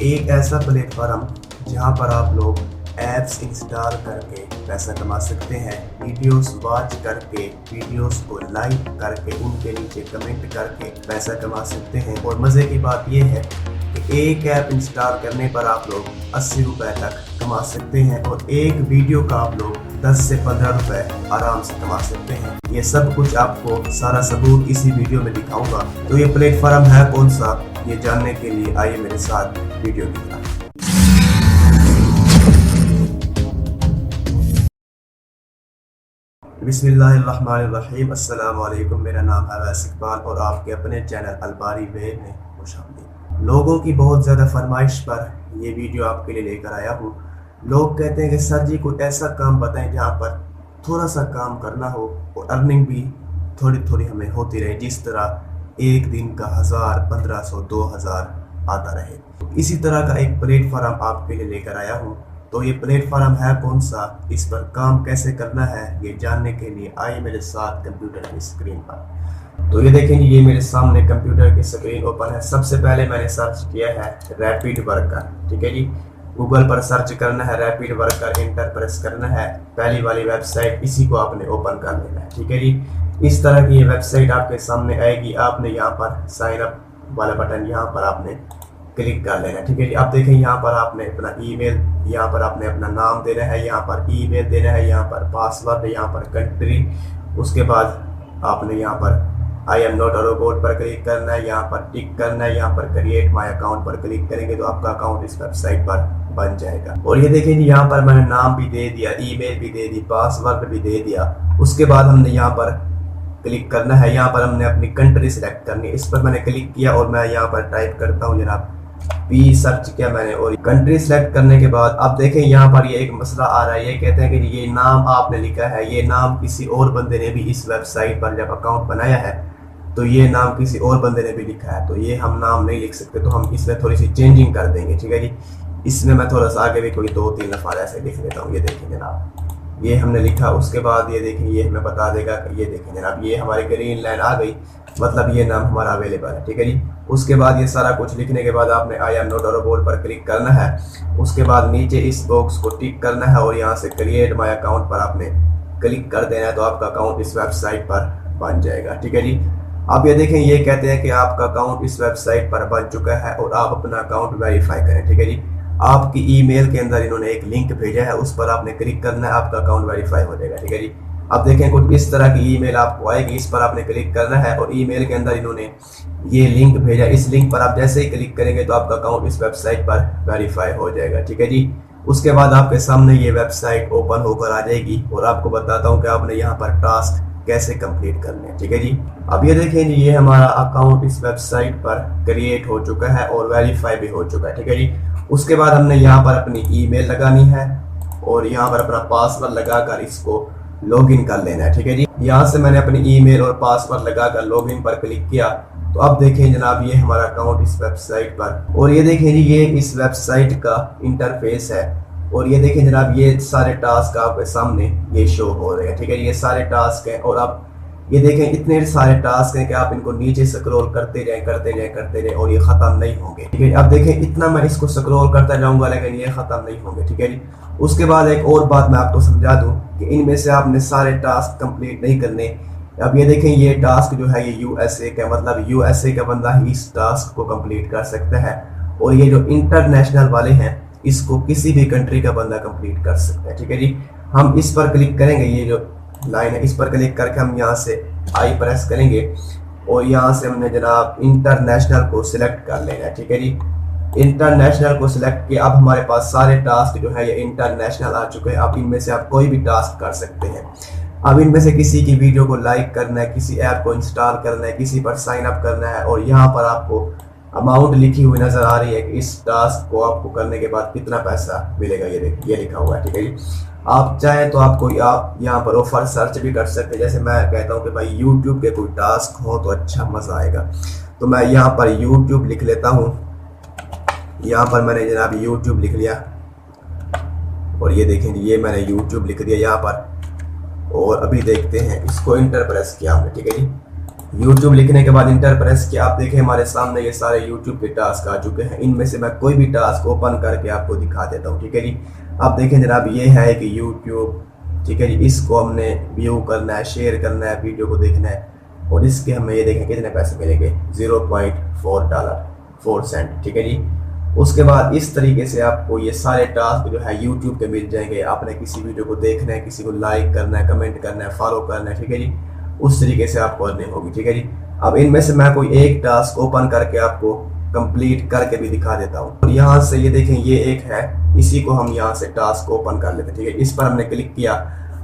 एक ऐसा प्लेटफॉर्म जहां पर आप लोग ऐप्स इंस्टॉल करके पैसा कमा सकते हैं, वीडियोस वॉच करके, वीडियोस को लाइक करके, उनके नीचे कमेंट करके पैसा कमा सकते हैं। और मज़े की बात यह है कि एक ऐप इंस्टॉल करने पर आप लोग 80 रुपये तक कमा सकते हैं और एक वीडियो का आप लोग 10 से 15 रुपये आराम से कमा सकते हैं। ये सब कुछ आपको सारा सबूत इसी वीडियो में दिखाऊंगा। तो ये प्लेटफॉर्म है कौन सा, ये जानने के लिए आइए मेरे साथ वीडियो की तरफ। बिस्मिल्लाहिर्रहमानिर्रहीम, अस्सलाम वालेकुम। मेरा नाम है अवैस इकबाल और आपके अपने चैनल अलबारी वेब में खुशामदीद। लोगों की बहुत ज़्यादा फरमाइश पर ये वीडियो आपके लिए लेकर आया हूँ। लोग कहते हैं कि सर जी कोई ऐसा काम बताएं जहाँ पर थोड़ा सा काम करना हो और अर्निंग भी थोड़ी थोड़ी हमें होती रहे, जिस तरह एक दिन का 1000, 1500, 2000 आता रहे। इसी तरह का एक प्लेटफॉर्म आपके लिए लेकर आया हूँ। तो ये प्लेटफॉर्म है कौन सा, इस पर काम कैसे करना है, ये जानने के लिए आइए मेरे साथ कंप्यूटर की स्क्रीन पर। तो ये देखेंगे, ये मेरे सामने कंप्यूटर की स्क्रीन ओपन है। सबसे पहले मैंने सर्च किया है रैपिड वर्कर, ठीक है जी। गूगल पर सर्च करना है रैपिड वर्कर, इंटर प्रेस करना है, पहली वाली वेबसाइट इसी को आपने ओपन कर लेना है, ठीक है जी। इस तरह की ये वेबसाइट आपके सामने आएगी। आपने यहाँ पर साइन अप वाला बटन यहाँ पर आपने क्लिक कर लेना, ठीक है जी। अब देखें यहाँ पर आपने अपना ईमेल, यहाँ पर आपने अपना नाम देना है, यहाँ पर ईमेल देना है, यहाँ पर पासवर्ड, यहाँ पर कंट्री, उसके बाद आपने यहाँ पर I am not a robot पर क्लिक करना है, यहाँ पर टिक करना है, यहाँ पर क्रिएट माय अकाउंट पर क्लिक करेंगे तो आपका अकाउंट इस वेबसाइट पर बन जाएगा। और ये देखें जी, यहाँ पर मैंने नाम भी दे दिया, ईमेल भी दे दी, पासवर्ड भी दे दिया। उसके बाद हमने यहाँ पर क्लिक करना है, यहाँ पर हमने अपनी कंट्री सिलेक्ट करनी है। इस पर मैंने क्लिक किया और मैं यहाँ पर टाइप करता हूँ जनाब पी, सर्च किया मैंने और कंट्री सेलेक्ट करने के बाद अब देखें यहाँ पर ये एक मसला आ रहा है। ये कहते हैं कि ये नाम आपने लिखा है, ये नाम किसी और बंदे ने भी इस वेबसाइट पर जब अकाउंट बनाया है तो ये नाम किसी और बंदे ने भी लिखा है, तो ये हम नाम नहीं लिख सकते, तो हम इसमें थोड़ी सी चेंजिंग कर देंगे, ठीक है जी। इसमें मैं थोड़ा सा आगे भी कोई 2-3 लफ्ज़ ऐसे लिख लेता हूँ। ये देखें जनाब, ये हमने लिखा। उसके बाद ये देखें, ये हमें बता देगा कि ये देखें जनाब, ये हमारी ग्रीन लाइन आ गई, मतलब ये नाम हमारा अवेलेबल है, ठीक है जी। उसके बाद ये सारा कुछ लिखने के बाद आपने I am not a robot पर क्लिक करना है। उसके बाद नीचे इस बॉक्स को टिक करना है और यहाँ से क्रिएट माय अकाउंट पर आपने क्लिक कर देना है, तो आपका अकाउंट इस वेबसाइट पर बन जाएगा, ठीक है जी। अब ये देखें, ये कहते हैं कि आपका अकाउंट इस वेबसाइट पर बन चुका है और आप अपना अकाउंट वेरीफाई करें, ठीक है जी। आपकी ईमेल के अंदर इन्होंने एक लिंक भेजा है, उस पर आपने क्लिक करना है, आपका अकाउंट वेरीफाई हो जाएगा, ठीक है जी। अब देखें, कुछ इस तरह की ईमेल आपको आएगी, इस पर आपने क्लिक करना है और ईमेल के अंदर इन्होंने ये लिंक भेजा। इस लिंक पर आप जैसे ही क्लिक करेंगे तो आपका अकाउंट इस वेबसाइट पर वेरीफाई हो जाएगा, ठीक है जी। उसके बाद आपके सामने ये वेबसाइट ओपन होकर आ जाएगी और आपको बताता हूँ कि आपने यहाँ पर टास्क कैसे कंप्लीट करने हैं, ठीक है जी। अब ये देखें जी, ये हमारा अकाउंट इस वेबसाइट पर क्रिएट हो चुका है और वेरीफाई भी हो चुका है, ठीक है जी। उसके बाद हमने यहाँ पर अपनी ईमेल लगानी है और यहाँ पर अपना पासवर्ड लगाकर इसको लॉगिन कर लेना है, ठीक है जी। यहाँ से मैंने अपनी ईमेल और पासवर्ड लगाकर लॉगिन पर क्लिक किया तो अब देखें जनाब, ये हमारा अकाउंट इस वेबसाइट पर। और ये देखें जी, ये इस वेबसाइट का इंटरफेस है और ये देखें जनाब, ये सारे टास्क आपके सामने ये शो हो रहे हैं, ठीक है। ये सारे टास्क हैं और आप ये देखें, इतने सारे टास्क हैं कि आप इनको नीचे स्क्रॉल करते जाएं और ये ख़त्म नहीं होंगे, ठीक है। अब देखें, इतना मैं इसको स्क्रॉल करता जाऊंगा लेकिन ये ख़त्म नहीं होंगे, ठीक है जी। उसके बाद एक और बात मैं आपको समझा दूं कि इनमें से आपने सारे टास्क कंप्लीट नहीं करने। अब ये देखें, ये टास्क जो है ये यूएसए का, मतलब यूएसए का बंदा ही इस टास्क को कंप्लीट कर सकता है और ये जो इंटरनेशनल वाले हैं इसको किसी भी कंट्री का बंदा कंप्लीट कर सकता है, ठीक है जी। हम इस पर क्लिक करेंगे, ये जो लाइन है इस पर क्लिक करके हम यहाँ से आई प्रेस करेंगे और यहाँ से हमने जनाब इंटरनेशनल को सिलेक्ट कर लेना है, ठीक है जी। इंटरनेशनल को सिलेक्ट किया। अब हमारे पास सारे टास्क जो है ये इंटरनेशनल आ चुके हैं। अब इनमें से आप कोई भी टास्क कर सकते हैं। अब इनमें से किसी की वीडियो को लाइक करना है, किसी ऐप को इंस्टॉल करना है, किसी पर साइन अप करना है और यहाँ पर आपको अमाउंट लिखी हुई नजर आ रही है कि इस टास्क को आपको करने के बाद कितना पैसा मिलेगा, ये देखिए ये लिखा हुआ है, ठीक है जी। आप चाहें तो आप यहाँ पर ऑफर सर्च भी कर सकते हैं। जैसे मैं कहता हूँ कि भाई यूट्यूब के कोई टास्क हो तो अच्छा मजा आएगा, तो मैं यहाँ पर यूट्यूब लिख लेता हूँ। यहाँ पर मैंने जनाब यूट्यूब लिख लिया और ये देखें ये मैंने यूट्यूब लिख दिया यहाँ पर। और अभी देखते हैं, इसको इंटर प्रेस किया हमने, ठीक है जी। YouTube लिखने के बाद इंटर प्रेस किया। आप देखें हमारे सामने ये सारे YouTube के टास्क आ चुके हैं। इनमें से मैं कोई भी टास्क ओपन करके आपको दिखा देता हूँ, ठीक है जी। आप देखें जनाब, ये है कि YouTube, ठीक है जी, इसको हमने व्यू करना है, शेयर करना है, वीडियो को देखना है, और इसके हमें ये देखें कितने पैसे मिलेंगे, $0.4, ठीक है जी। उसके बाद इस तरीके से आपको ये सारे टास्क जो है YouTube के मिल जाएंगे। आपने किसी वीडियो को देखना है, किसी को लाइक करना है, कमेंट करना है, फॉलो करना है, ठीक है जी, उस तरीके से आपको अर्निंग होगी, ठीक है जी। अब इनमें से मैं कोई एक टास्क ओपन करके आपको कंप्लीट करके भी दिखा देता हूँ। और यहाँ से ये देखें, ये एक है, इसी को हम यहाँ से टास्क ओपन कर लेते हैं, ठीक है। इस पर हमने क्लिक किया।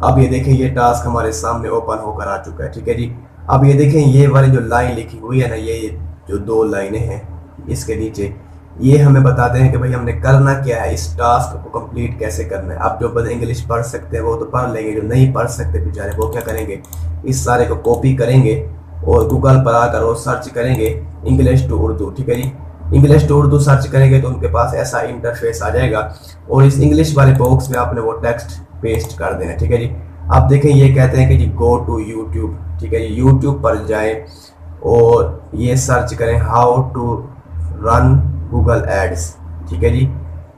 अब ये देखें, ये टास्क हमारे सामने ओपन होकर आ चुका है, ठीक है जी। अब ये देखें, ये वाली जो लाइन लिखी हुई है ना, ये जो 2 लाइनें हैं इसके नीचे, ये हमें बताते हैं कि भाई हमने करना क्या है, इस टास्क को कंप्लीट कैसे करना है। अब जो बंदे इंग्लिश पढ़ सकते हैं वो तो पढ़ लेंगे, जो नहीं पढ़ सकते बेचारे वो क्या करेंगे, इस सारे को कॉपी करेंगे और गूगल पर आकर वो सर्च करेंगे इंग्लिश टू उर्दू, ठीक है जी। इंग्लिश टू उर्दू सर्च करेंगे तो उनके पास ऐसा इंटरफेस आ जाएगा, और इस इंग्लिश वाले बॉक्स में आपने वो टेक्स्ट पेस्ट कर देना, ठीक है जी। आप देखें, ये कहते हैं कि जी गो टू यूट्यूब, ठीक है जी। यूट्यूब पर जाएं और ये सर्च करें how to run Google ads, ठीक है जी,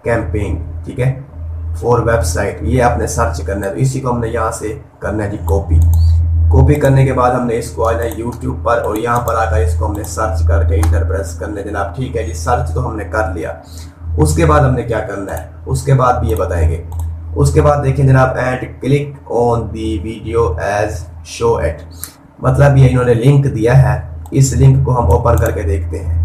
कैंपेन, ठीक है, फॉर वेबसाइट, ये आपने सर्च करना है। तो इसी को हमने यहाँ से करना है जी कॉपी करने के बाद हमने इसको आना है यूट्यूब पर, और यहाँ पर आकर इसको हमने सर्च करके इंटर प्रेस करने जनाब, ठीक है जी। सर्च तो हमने कर लिया। उसके बाद हमने क्या करना है, उसके बाद भी ये बताएंगे। उसके बाद देखें जनाब, and click on the video as show it, मतलब ये इन्होंने लिंक दिया है, इस लिंक को हम ओपन करके देखते हैं।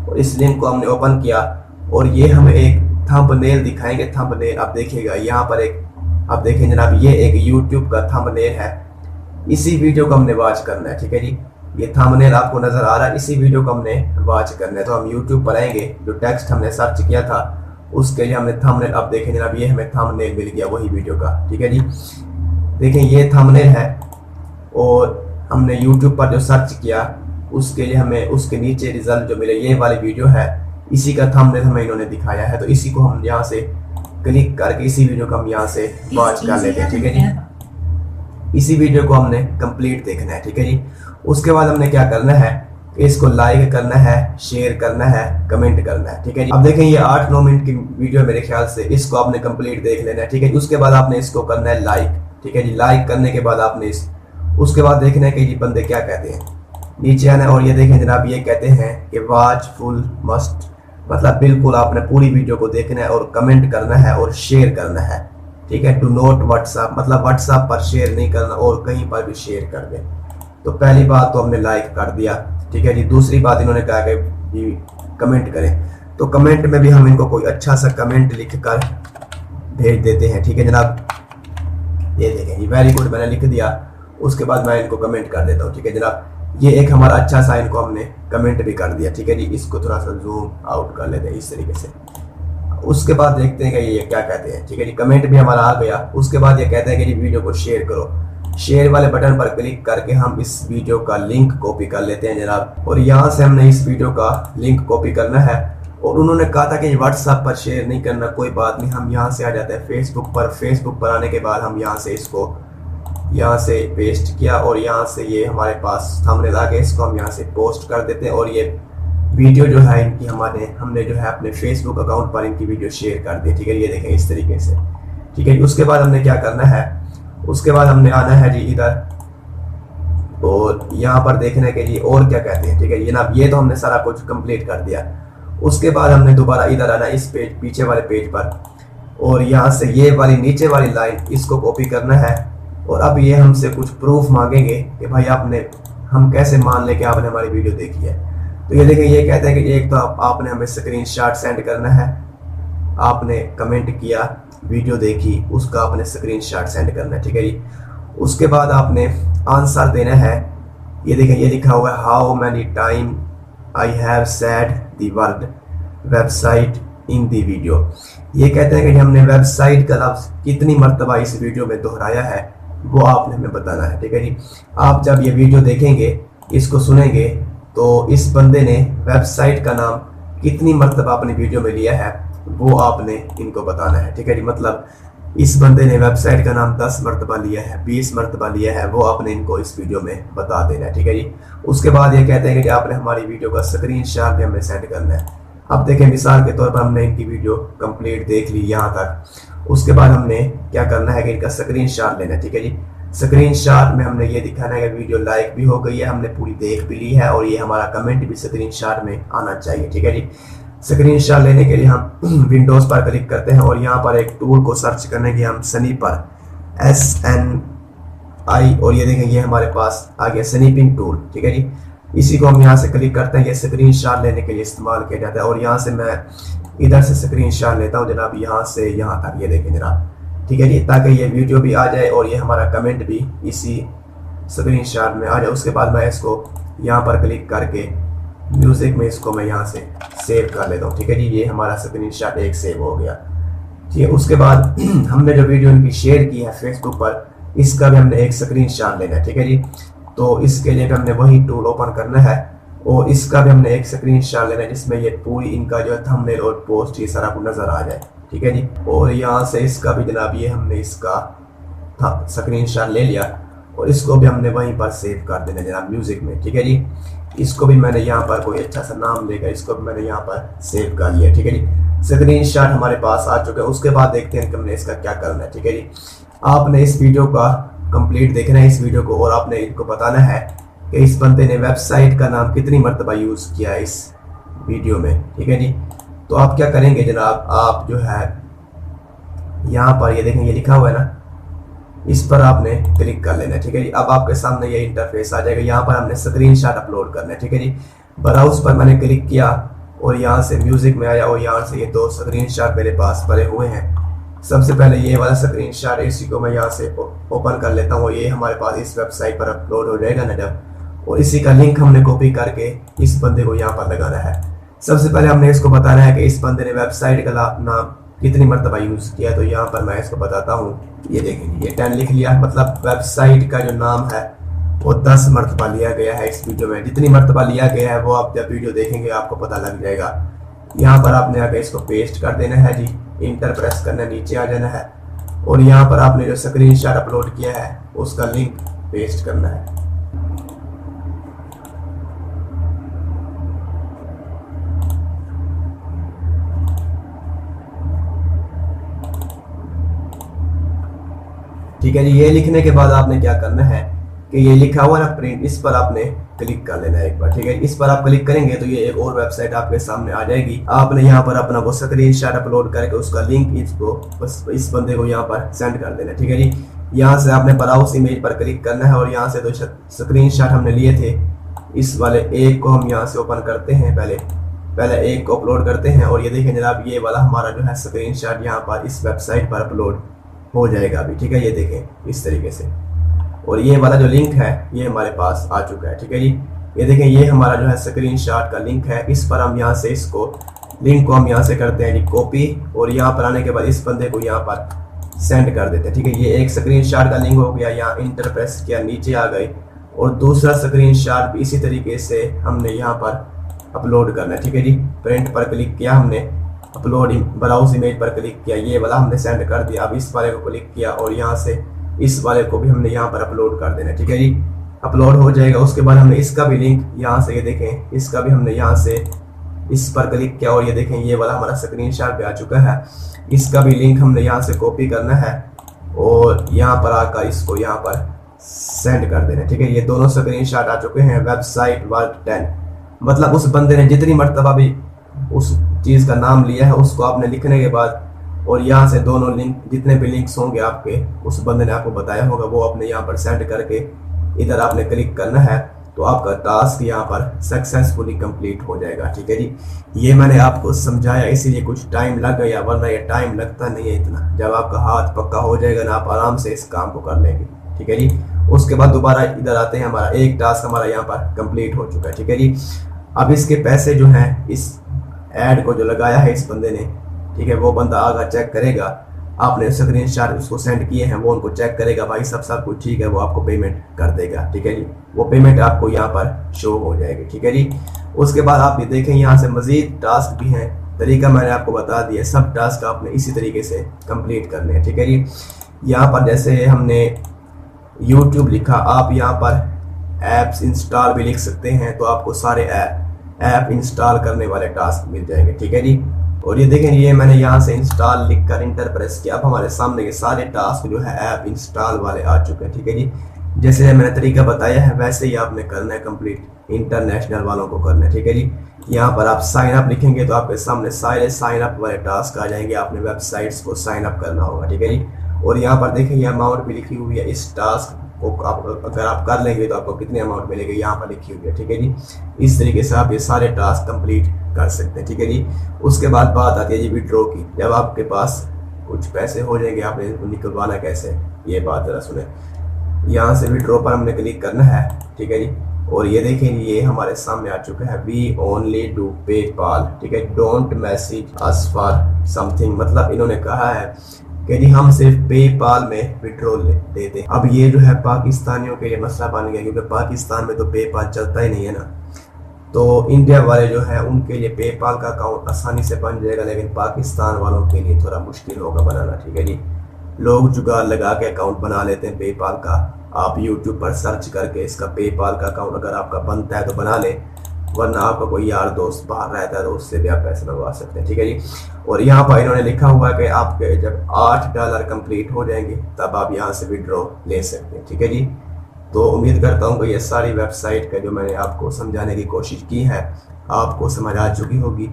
और इस लिंक को हमने ओपन किया और ये हमें एक थंबनेल दिखाएंगे। थंबनेल आप देखिएगा यहाँ पर एक, आप देखें जनाब, ये एक YouTube का थंबनेल है। इसी वीडियो को हमने वॉच करना है, ठीक है जी। ये थंबनेल आपको नजर आ रहा है, इसी वीडियो को हमने वॉच करना है। तो हम YouTube पर आएंगे, जो टेक्स्ट हमने सर्च किया था उसके लिए हमने थंबनेल, अब देखें जनाब, ये हमें थंबनेल मिल गया वही वीडियो का, ठीक है जी। देखें, ये थंबनेल है और हमने YouTube पर जो सर्च किया उसके लिए हमें उसके नीचे रिजल्ट जो मिले, ये वाली वीडियो है, इसी का थंबनेल हमें इन्होंने दिखाया है। तो इसी को हम यहाँ से क्लिक करके इसी वीडियो को हम यहाँ से वॉच कर लेते हैं, ठीक है जी। इसी वीडियो को हमने कंप्लीट देखना है, ठीक है जी। उसके बाद हमने क्या करना है, इसको लाइक करना है, शेयर करना है, कमेंट करना है, ठीक है जी। अब देखें, ये 8-9 मिनट की वीडियो मेरे ख्याल से, इसको आपने कंप्लीट देख लेना है, ठीक है। उसके बाद आपने इसको करना है लाइक, ठीक है जी। लाइक करने के बाद आपने उसके बाद देखना है कि ये बंदे क्या कहते हैं, नीचे आना है। और ये देखें जनाब, ये कहते हैं कि वॉच फुल मस्ट, मतलब बिल्कुल आपने पूरी वीडियो को देखना है और कमेंट करना है और शेयर करना है, ठीक है। डू नॉट व्हाट्सएप, मतलब व्हाट्सएप पर शेयर नहीं करना और कहीं पर भी शेयर कर दें। तो पहली बात तो हमने लाइक कर दिया, ठीक है जी। दूसरी बात इन्होंने कहा कि कमेंट करें, तो कमेंट में भी हम इनको कोई अच्छा सा कमेंट लिख कर भेज देते हैं, ठीक है जनाब। ये देखें जी, वेरी गुड मैंने लिख दिया। उसके बाद मैं इनको कमेंट कर देता हूँ, ठीक है जनाब। ये एक हमारा अच्छा सा इनको हमने कमेंट भी कर दिया, ठीक है जी। इसको थोड़ा सा जूम आउट कर लेते हैं इस तरीके से। उसके बाद देखते हैं कि ये क्या कहते हैं, ठीक है जी। कमेंट भी हमारा आ गया। उसके बाद ये कहते हैं कि जी वीडियो को शेयर करो। शेयर वाले बटन पर क्लिक करके हम इस वीडियो का लिंक कॉपी कर लेते हैं जनाब, और यहाँ से हमने इस वीडियो का लिंक कॉपी करना है। और उन्होंने कहा था कि व्हाट्सएप पर शेयर नहीं करना, कोई बात नहीं, हम यहाँ से आ जाते हैं फेसबुक पर। फेसबुक पर आने के बाद हम यहाँ से इसको यहाँ से पेस्ट किया और यहाँ से ये हमारे पास थंबनेल आ गया, इसको हम यहाँ से पोस्ट कर देते हैं। और ये वीडियो जो है इनकी हमने जो है अपने फेसबुक अकाउंट पर इनकी वीडियो शेयर कर दी, ठीक है। ये देखें इस तरीके से, ठीक है। उसके बाद हमने क्या करना है, उसके बाद हमने आना है जी इधर और यहाँ पर देखना है कि जी और क्या कहते हैं, ठीक है जनाब। ये तो हमने सारा कुछ कंप्लीट कर दिया। उसके बाद हमने दोबारा इधर आना, इस पेज पीछे वाले पेज पर, और यहाँ से ये वाली नीचे वाली लाइन इसको कॉपी करना है। और अब ये हमसे कुछ प्रूफ मांगेंगे कि भाई हम कैसे मान लें कि आपने हमारी वीडियो देखी है। तो ये देखिए, ये कहते हैं कि एक तो आपने हमें स्क्रीनशॉट सेंड करना है, आपने कमेंट किया, वीडियो देखी, उसका आपने स्क्रीनशॉट सेंड करना है, ठीक है जी। उसके बाद आपने आंसर देना है। ये देखें, ये लिखा हुआ है how many time I have said the word website in the video. ये कहते हैं कि हमने वेबसाइट का लफ्ज कितनी मर्तबा इस वीडियो में दोहराया है, वो आपने हमें बताना है, ठीक है जी। आप जब ये वीडियो देखेंगे, इसको सुनेंगे, तो इस बंदे ने वेबसाइट का नाम कितनी मर्तबा अपनी वीडियो में लिया है वो आपने इनको बताना है, ठीक है जी। मतलब इस बंदे ने वेबसाइट का नाम 10 मरतबा लिया है, 20 मरतबा लिया है, वो आपने इनको इस वीडियो में बता देना है, ठीक है जी। उसके बाद ये कहते हैं कि आपने हमारी वीडियो का स्क्रीनशॉट भी हमें सेंड करना है। अब देखें, मिसाल के तौर पर हमने इनकी वीडियो कंप्लीट देख ली यहाँ तक। उसके बाद हमने क्या करना है कि इनका स्क्रीनशॉट लेना है, ठीक है जी। स्क्रीनशॉट में हमने ये दिखाना है कि वीडियो लाइक भी हो गई है, हमने पूरी देख भी ली है, और ये हमारा कमेंट भी स्क्रीनशॉट में आना चाहिए, ठीक है जी। स्क्रीनशॉट लेने के लिए हम विंडोज पर क्लिक करते हैं और यहाँ पर एक टूल को सर्च करने के हम स्नीपर SNI, और ये देखें ये हमारे पास आ गया स्नीपिंग टूल, ठीक है जी। इसी को हम यहाँ से क्लिक करते हैं, ये स्क्रीनशॉट लेने के लिए इस्तेमाल किया जाता है। और यहाँ से मैं इधर से स्क्रीनशॉट लेता हूँ जनाब, यहाँ से यहाँ तक, ये देखें जनाब, ठीक है जी, ताकि ये वीडियो भी आ जाए और ये हमारा कमेंट भी इसी स्क्रीनशॉट में आ जाए। उसके बाद मैं इसको यहाँ पर क्लिक करके म्यूजिक में इसको मैं यहाँ से सेव कर लेता हूँ, ठीक है जी। ये हमारा स्क्रीनशॉट एक सेव हो गया, ठीक है। उसके बाद हमने जो वीडियो इनकी शेयर की है फेसबुक पर, इसका भी हमने एक स्क्रीनशॉट लेना है, ठीक है जी। तो इसके लिए भी हमने वही टूल ओपन करना है और इसका भी हमने एक स्क्रीनशॉट लेना है जिसमें ये पूरी इनका जो है थंबनेल और पोस्ट ये सारा कुछ नजर आ जाए, ठीक है जी। और यहाँ से इसका भी जनाब ये हमने इसका स्क्रीनशॉट ले लिया और इसको भी हमने वहीं पर सेव कर देना जनाब म्यूजिक में, ठीक है जी। इसको भी मैंने यहाँ पर कोई अच्छा सा नाम देकर इसको भी मैंने यहाँ पर सेव कर लिया, ठीक है जी। स्क्रीनशॉट हमारे पास आ चुका है। उसके बाद देखते हैं कि हमने इसका क्या करना है, ठीक है जी। आपने इस वीडियो का कंप्लीट देखना है इस वीडियो को, और आपने इनको बताना है कि इस बंदे ने वेबसाइट का नाम कितनी मरतबा यूज किया है इस वीडियो में, ठीक है जी। तो आप क्या करेंगे जनाब, आप जो है यहाँ पर ये देखें ये लिखा हुआ है ना, इस पर आपने क्लिक कर लेना है, ठीक है जी। अब आपके सामने ये इंटरफेस आ जाएगा। यहाँ पर हमने स्क्रीनशॉट अपलोड करना है, ठीक है जी। ब्राउज पर मैंने क्लिक किया और यहाँ से म्यूजिक में आया और यहाँ से ये दो स्क्रीनशॉट मेरे पास भरे हुए हैं। सबसे पहले ये वाला स्क्रीनशॉट, इसी को मैं यहाँ से ओपन कर लेता हूँ। ये हमारे पास इस वेबसाइट पर अपलोड हो जाएगा ना जब, और इसी का लिंक हमने कॉपी करके इस बंदे को यहाँ पर लगाना है। सबसे पहले हमने इसको बताना है कि इस बंदे ने वेबसाइट का नाम कितनी मरतबा यूज किया। तो यहाँ पर मैं इसको बताता हूँ, ये देखेंगे ये 10 लिख लिया, मतलब वेबसाइट का जो नाम है वो 10 मरतबा लिया गया है इस वीडियो में। जितनी मरतबा लिया गया है वो आप जब वीडियो देखेंगे आपको पता लग जाएगा। यहाँ पर आपने आगे इसको पेस्ट कर देना है जी, इंटर प्रेस करना, नीचे आ जाना है और यहाँ पर आपने जो स्क्रीनशॉट अपलोड किया है उसका लिंक पेस्ट करना है। ठीक है जी। ये लिखने के बाद आपने क्या करना है कि ये लिखा हुआ ना प्रिंट, इस पर आपने क्लिक कर लेना है एक बार, ठीक है। इस पर आप क्लिक करेंगे तो ये एक और वेबसाइट आपके सामने आ जाएगी। आपने यहाँ पर अपना वो स्क्रीनशॉट अपलोड करके उसका लिंक इसको बस इस बंदे को यहाँ पर सेंड कर देना, ठीक है जी। यहाँ से आपने ब्राउज इमेज पर क्लिक करना है और यहाँ से जो स्क्रीनशॉट हमने लिए थे इस वाले एक को हम यहाँ से ओपन करते हैं। पहले एक को अपलोड करते हैं और ये देखें जनाब, ये वाला हमारा जो है स्क्रीनशॉट यहाँ पर इस वेबसाइट पर अपलोड हो जाएगा अभी, ठीक है। ये देखें इस तरीके से, और ये वाला जो लिंक है ये हमारे पास आ चुका है, ठीक है जी। ये देखें ये हमारा जो है स्क्रीनशॉट का लिंक है। इस पर हम यहाँ से इसको लिंक को हम यहाँ से करते हैं जी कॉपी, और यहाँ पर आने के बाद इस बंदे को यहाँ पर सेंड कर देते हैं, ठीक है। ये एक स्क्रीनशॉट का लिंक हो गया, यहाँ इंटर प्रेस किया, नीचे आ गए, और दूसरा स्क्रीनशॉट भी इसी तरीके से हमने यहाँ पर अपलोड करना है, ठीक है जी। प्रिंट पर क्लिक किया हमने, अपलोड ब्राउज इमेज पर क्लिक किया, ये वाला हमने सेंड कर दिया। अब इस वाले को क्लिक किया और यहाँ से इस वाले को भी हमने यहाँ पर अपलोड कर देना, ठीक है जी। अपलोड हो जाएगा। उसके बाद हमने इसका भी लिंक यहाँ से, ये देखें इसका भी हमने यहाँ से इस पर क्लिक किया और ये देखें ये वाला हमारा स्क्रीनशॉट भी आ चुका है। इसका भी लिंक हमने यहाँ से कॉपी करना है और यहाँ पर आकर इसको यहाँ पर सेंड कर देना, ठीक है। ये दोनों स्क्रीनशॉट आ चुके हैं। वेबसाइट वर्क 10, मतलब उस बंदे ने जितनी मरतबा भी उस चीज़ का नाम लिया है उसको आपने लिखने के बाद, और यहाँ से दोनों लिंक जितने भी लिंक्स होंगे आपके उस बंदे ने आपको बताया होगा वो अपने यहाँ पर सेंड करके इधर आपने क्लिक करना है, तो आपका टास्क यहाँ पर सक्सेसफुली कंप्लीट हो जाएगा, ठीक है जी। ये मैंने आपको समझाया इसीलिए कुछ टाइम लग गया, वरना ये टाइम लगता नहीं है इतना। जब आपका हाथ पक्का हो जाएगा ना आप आराम से इस काम को कर लेंगे, ठीक है जी। उसके बाद दोबारा इधर आते हैं, हमारा एक टास्क हमारा यहाँ पर कंप्लीट हो चुका है, ठीक है जी। अब इसके पैसे जो हैं इस ऐड को जो लगाया है इस बंदे ने, ठीक है, वो बंदा आगा चेक करेगा। आपने स्क्रीनशॉट उसको सेंड किए हैं वो उनको चेक करेगा, भाई सब कुछ ठीक है, वो आपको पेमेंट कर देगा, ठीक है जी। वो पेमेंट आपको यहाँ पर शो हो जाएगी, ठीक है जी। उसके बाद आप ये देखें यहाँ से मजीद टास्क भी हैं तरीका मैंने आपको बता दिया। सब टास्क आपने इसी तरीके से कंप्लीट करने हैं, ठीक है जी। यहाँ पर जैसे हमने YouTube लिखा, आप यहाँ पर ऐप्स इंस्टॉल भी लिख सकते हैं, तो आपको सारे ऐप इंस्टॉल करने वाले टास्क मिल जाएंगे, ठीक है जी। और ये देखें, ये मैंने यहाँ से इंस्टॉल लिखकर इंटर प्रेस किया, अब हमारे सामने के सारे टास्क जो है ऐप इंस्टॉल वाले आ चुके हैं, ठीक है जी। जैसे मैंने तरीका बताया है वैसे ही आपने करना है कंप्लीट, इंटरनेशनल वालों को करना है, ठीक है जी। यहाँ पर आप साइन अप लिखेंगे तो आपके सामने सारे साइन अप वाले टास्क आ जाएंगे, आपने वेबसाइट्स को साइन अप करना होगा, ठीक है जी। और यहाँ पर देखें ये अमाउंट भी लिखी हुई है, इस टास्क को अगर आप कर लेंगे तो आपको कितने अमाउंट मिलेंगे यहाँ पर लिखी हुई है, ठीक है जी। इस तरीके से आप ये सारे टास्क कंप्लीट कर सकते हैं, ठीक है जी। उसके बाद बात आती है जी विड्रॉ की। जब आपके पास कुछ पैसे हो जाएंगे, आपने इनको निकलवाना कैसे, ये बात जरा सुने। यहाँ से विड्रॉ पर हमने क्लिक करना है, ठीक है जी। और ये देखें, ये हमारे सामने आ चुका है, वी ओनली डू पेपाल, ठीक है। Don't message us for something, मतलब इन्होंने कहा है कि जी हम सिर्फ पेपाल में विड्रॉ देते हैं। अब ये जो है पाकिस्तानियों के लिए मसला बन गया, क्योंकि पाकिस्तान में तो पेपाल चलता ही नहीं है ना। तो इंडिया वाले जो है उनके लिए पेपाल का अकाउंट आसानी से बन जाएगा, लेकिन पाकिस्तान वालों के लिए थोड़ा मुश्किल होगा बनाना, ठीक है जी। लोग जुगाड़ लगा के अकाउंट बना लेते हैं पेपाल का। आप YouTube पर सर्च करके इसका पेपाल का अकाउंट अगर आपका बनता है तो बना ले, वरना आपका कोई यार दोस्त बाहर रहता है तो उससे भी आप पैसे मंगवा सकते हैं, ठीक है जी। और यहाँ पर इन्होंने लिखा हुआ है कि आपके जब $8 कंप्लीट हो जाएंगे तब आप यहाँ से विड्रॉ ले सकते हैं, ठीक है जी। तो उम्मीद करता हूँ कि ये सारी वेबसाइट का जो मैंने आपको समझाने की कोशिश की है आपको समझ आ चुकी होगी।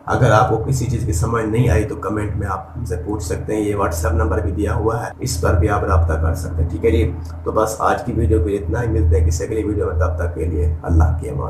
अगर आपको किसी चीज़ की समझ नहीं आई तो कमेंट में आप हमसे पूछ सकते हैं, ये व्हाट्सएप नंबर भी दिया हुआ है, इस पर भी आप रब्ता कर सकते हैं, ठीक है जी। तो बस आज की वीडियो के लिए इतना ही, मिलते हैं किसी अगली वीडियो में, तब तक के लिए अल्लाह की अमान।